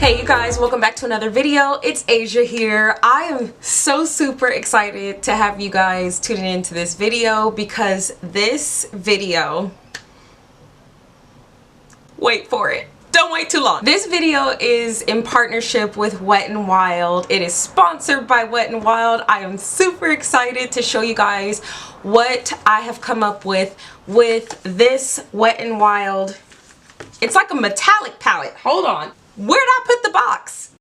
Hey you guys, welcome back to another video. It's Asia here. I am so super excited to have you guys tuning into this video because this video, wait for it, don't wait too long. This video is in partnership with Wet n Wild. It is sponsored by Wet n Wild. I am super excited to show you guys what I have come up with this Wet n Wild. It's like a metallic palette. Hold on. Where'd I put the box?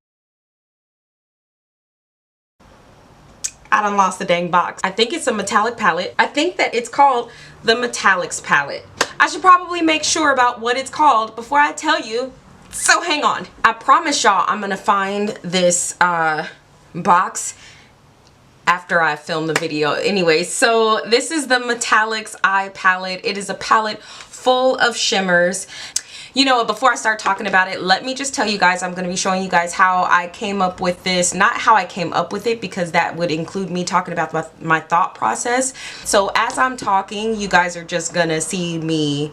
I done lost the dang box. I think it's a metallic palette. I think that it's called the Metallics palette. I should probably make sure about what it's called before I tell you. So hang on. I promise y'all I'm gonna find this box after I film the video. Anyway, so this is the Metallics Eye Palette. It is a palette full of shimmers. You know what, before I start talking about it, let me just tell you guys, I'm going to be showing you guys how I came up with this. Not how I came up with it, because that would include me talking about my thought process. So as I'm talking, you guys are just going to see me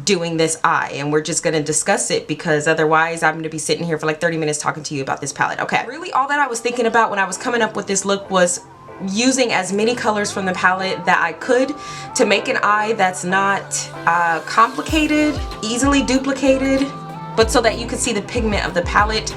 doing this eye, and we're just going to discuss it, because otherwise I'm going to be sitting here for like 30 minutes talking to you about this palette. Okay, really all that I was thinking about when I was coming up with this look was using as many colors from the palette that I could to make an eye that's not complicated, easily duplicated, but so that you could see the pigment of the palette.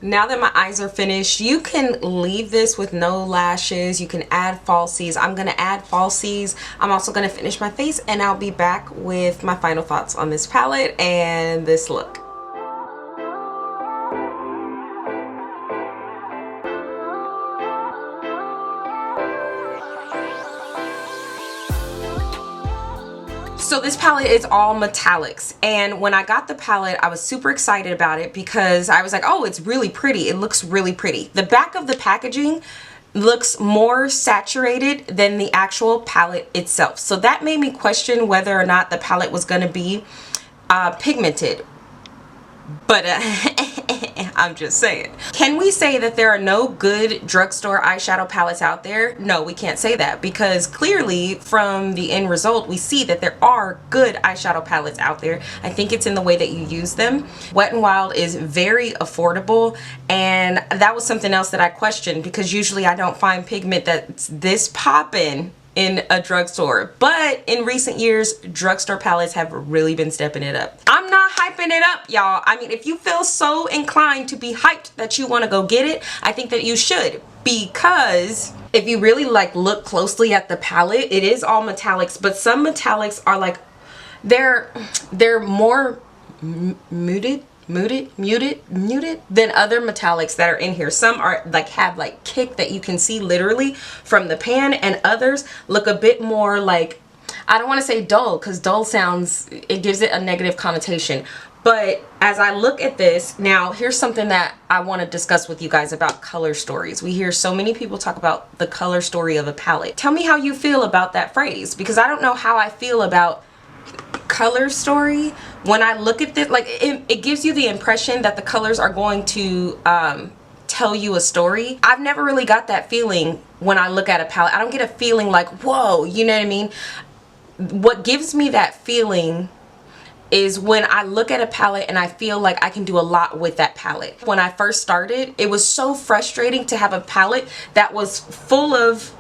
Now that my eyes are finished, you can leave this with no lashes. You can add falsies. I'm going to add falsies. I'm also going to finish my face, and I'll be back with my final thoughts on this palette and this look. So this palette is all metallics, and when I got the palette I was super excited about it because I was like, oh, it's really pretty. It looks really pretty. The back of the packaging looks more saturated than the actual palette itself, so that made me question whether or not the palette was going to be pigmented. But I'm just saying. Can we say that there are no good drugstore eyeshadow palettes out there? No, we can't say that, because clearly from the end result we see that there are good eyeshadow palettes out there. I think it's in the way that you use them. Wet n Wild is very affordable, and that was something else that I questioned, because usually I don't find pigment that's this poppin' in a drugstore, but in recent years drugstore palettes have really been stepping it up. I'm not hyping it up, y'all. I mean, if you feel so inclined to be hyped that you want to go get it, I think that you should, because If you really like look closely at the palette, it is all metallics, but some metallics are like, they're more muted than other metallics that are in here. Some are like, have like kick that you can see literally from the pan, and others look a bit more like, I don't want to say dull, because dull sounds, it gives it a negative connotation. But as I look at this, now here's something that I want to discuss with you guys about color stories. We hear so many people talk about the color story of a palette. Tell me how you feel about that phrase, because I don't know how I feel about color story. When I look at this, like it gives you the impression that the colors are going to tell you a story. I've never really got that feeling when I look at a palette. I don't get a feeling like, whoa, you know what I mean? What gives me that feeling is when I look at a palette and I feel like I can do a lot with that palette. When I first started, it was so frustrating to have a palette that was full of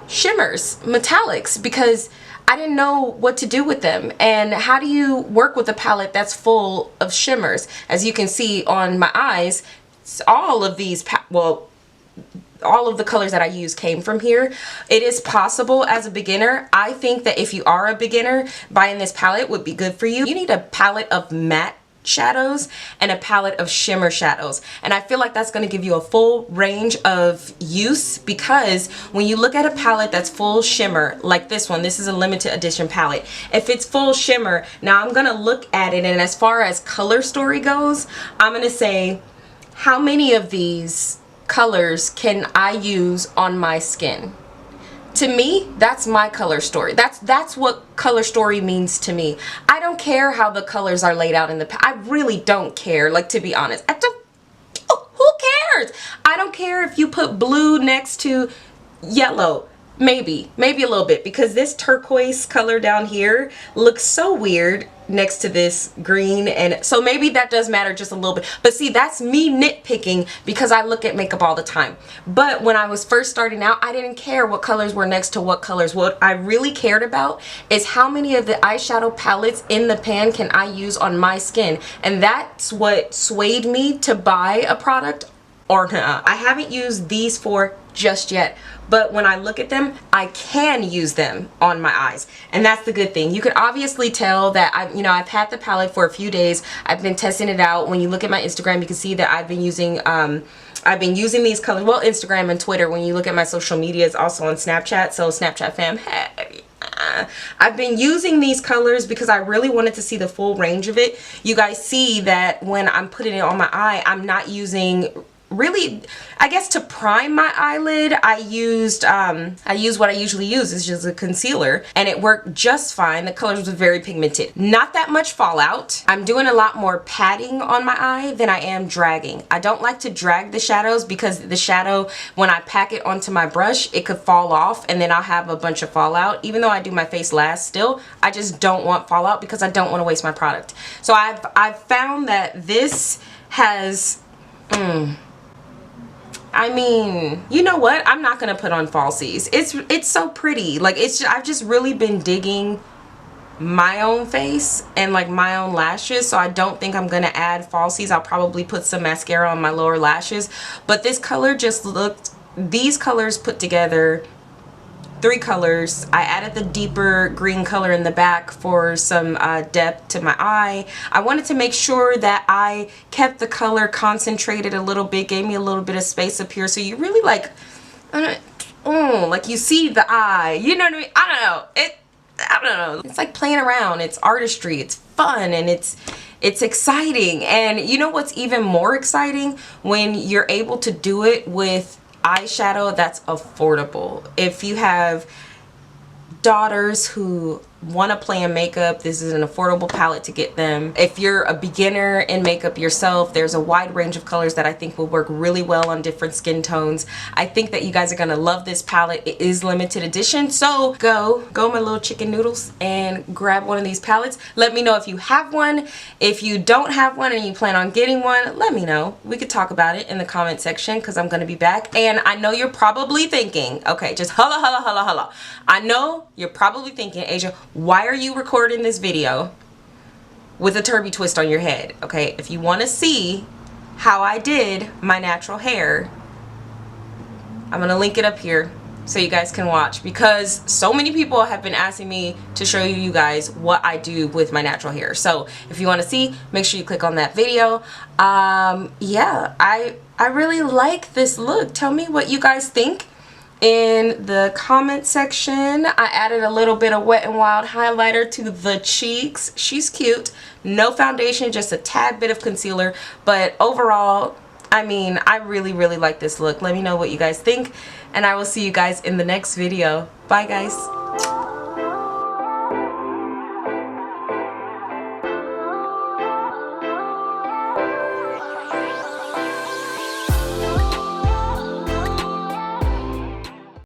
shimmers, metallics, because I didn't know what to do with them. And how do you work with a palette that's full of shimmers? As you can see on my eyes, all of these, well, all of the colors that I use came from here. It is possible as a beginner. I think that if you are a beginner, buying this palette would be good for you. You need a palette of matte shadows and a palette of shimmer shadows, and I feel like that's going to give you a full range of use, because when you look at a palette that's full shimmer like this one, this is a limited edition palette. If it's full shimmer, now I'm going to look at it, and as far as color story goes, I'm going to say, how many of these colors can I use on my skin? To me, that's my color story. That's what color story means to me. I don't care how the colors are laid out in the I really don't care, like, to be honest. I don't, who cares? I don't care if you put blue next to yellow. Maybe a little bit, because this turquoise color down here looks so weird next to this green, and so maybe that does matter just a little bit. But see, that's me nitpicking because I look at makeup all the time. But when I was first starting out, I didn't care what colors were next to what colors. What I really cared about is how many of the eyeshadow palettes in the pan can I use on my skin, and that's what swayed me to buy a product or not. I haven't used these four just yet, but when I look at them, I can use them on my eyes, and that's the good thing. You can obviously tell that I've had the palette for a few days. I've been testing it out. When you look at my Instagram, you can see that I've been using these colors. Well, Instagram and Twitter. When you look at my social media, it's also on Snapchat. So Snapchat fam, hey. I've been using these colors because I really wanted to see the full range of it. You guys see that when I'm putting it on my eye, I'm not using, really, I guess, to prime my eyelid, I used what I usually use. It's just a concealer, and it worked just fine. The colors were very pigmented. Not that much fallout. I'm doing a lot more patting on my eye than I am dragging. I don't like to drag the shadows, because the shadow, when I pack it onto my brush, it could fall off, and then I'll have a bunch of fallout. Even though I do my face last still, I just don't want fallout because I don't want to waste my product. So I've found that this has I mean, you know what? I'm not gonna put on falsies. It's so pretty. Like, I've just really been digging my own face and like my own lashes, so I don't think I'm gonna add falsies. I'll probably put some mascara on my lower lashes, but this color just looked, these colors put together, 3 colors. I added the deeper green color in the back for some depth to my eye. I wanted to make sure that I kept the color concentrated a little bit, gave me a little bit of space up here, so you really like you see the eye, you know what I mean? I don't know. It's like playing around. It's artistry. It's fun, and it's exciting. And you know what's even more exciting? When you're able to do it with eyeshadow that's affordable. If you have daughters who want to play in makeup, this is an affordable palette to get them. If you're a beginner in makeup yourself, there's a wide range of colors that I think will work really well on different skin tones. I think that you guys are gonna love this palette. It is limited edition, so go my little chicken noodles and grab one of these palettes. Let me know if you have one. If you don't have one and you plan on getting one, let me know. We could talk about it in the comment section, because I'm gonna be back. And I know you're probably thinking, okay, just holla. I know you're probably thinking, Asia, why are you recording this video with a turby twist on your head? Okay, if you want to see how I did my natural hair, I'm gonna link it up here so you guys can watch, because so many people have been asking me to show you guys what I do with my natural hair. So if you want to see, make sure you click on that video. Yeah, I really like this look. Tell me what you guys think in the comment section. I added a little bit of Wet n Wild highlighter to the cheeks. She's cute. No foundation, just a tad bit of concealer, but overall, I mean, I really like this look. Let me know what you guys think, and I will see you guys in the next video. Bye, guys.